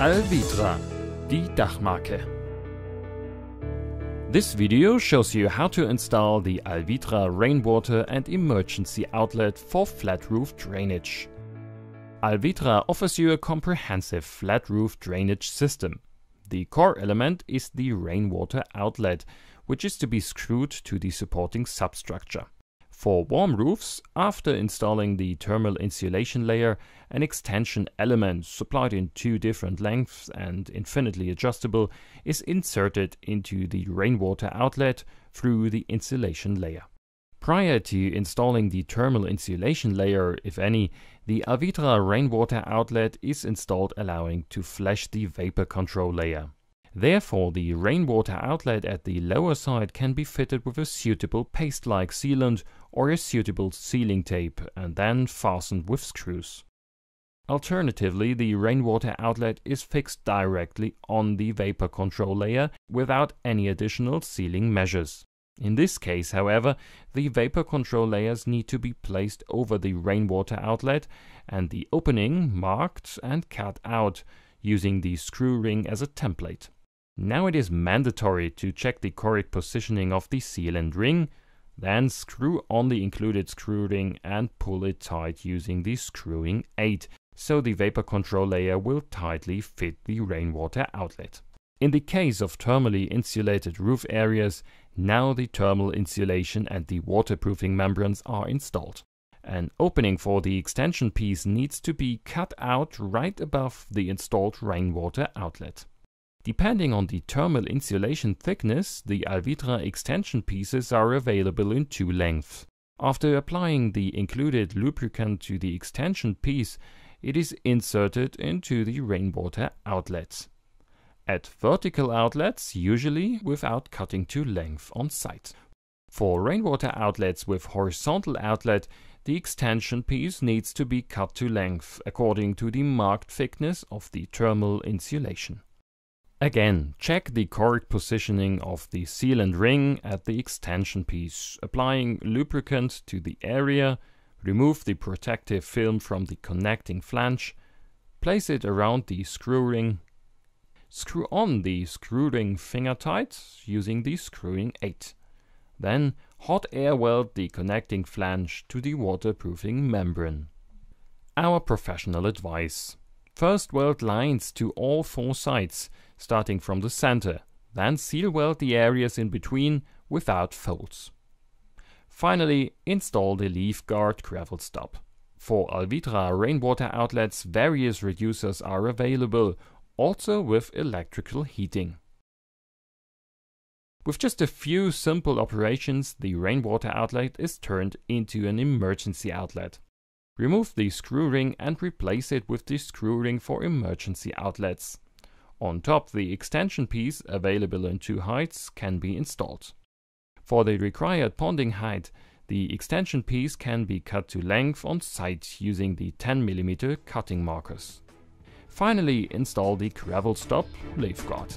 Alwitra, die Dachmarke. This video shows you how to install the alwitra rainwater and emergency outlet for flat roof drainage. Alwitra offers you a comprehensive flat roof drainage system. The core element is the rainwater outlet, which is to be screwed to the supporting substructure. For warm roofs, after installing the thermal insulation layer, an extension element supplied in two different lengths and infinitely adjustable is inserted into the rainwater outlet through the insulation layer. Prior to installing the thermal insulation layer, if any, the alwitra rainwater outlet is installed, allowing to flash the vapor control layer. Therefore, the rainwater outlet at the lower side can be fitted with a suitable paste-like sealant or a suitable sealing tape and then fastened with screws. Alternatively, the rainwater outlet is fixed directly on the vapor control layer without any additional sealing measures. In this case, however, the vapor control layers need to be placed over the rainwater outlet and the opening marked and cut out, using the screw ring as a template. Now it is mandatory to check the correct positioning of the sealant ring, then screw on the included screw ring and pull it tight using the screwing aid, so the vapor control layer will tightly fit the rainwater outlet. In the case of thermally insulated roof areas, now the thermal insulation and the waterproofing membranes are installed. An opening for the extension piece needs to be cut out right above the installed rainwater outlet. Depending on the thermal insulation thickness, the alwitra extension pieces are available in two lengths. After applying the included lubricant to the extension piece, it is inserted into the rainwater outlets. At vertical outlets, usually without cutting to length on site. For rainwater outlets with horizontal outlet, the extension piece needs to be cut to length according to the marked thickness of the thermal insulation. Again, check the correct positioning of the sealant ring at the extension piece, applying lubricant to the area, remove the protective film from the connecting flange, place it around the screw ring, screw on the screw ring finger tight using the screwing aid. Then hot air weld the connecting flange to the waterproofing membrane. Our professional advice: first weld lines to all four sides, starting from the center, then seal weld the areas in between without folds. Finally, install the leaf guard gravel stop. For alwitra rainwater outlets, various reducers are available, also with electrical heating. With just a few simple operations, the rainwater outlet is turned into an emergency outlet. Remove the screw ring and replace it with the screw ring for emergency outlets. On top, the extension piece, available in two heights, can be installed. For the required ponding height, the extension piece can be cut to length on site using the 10 mm cutting markers. Finally, install the gravel stop leaf guard.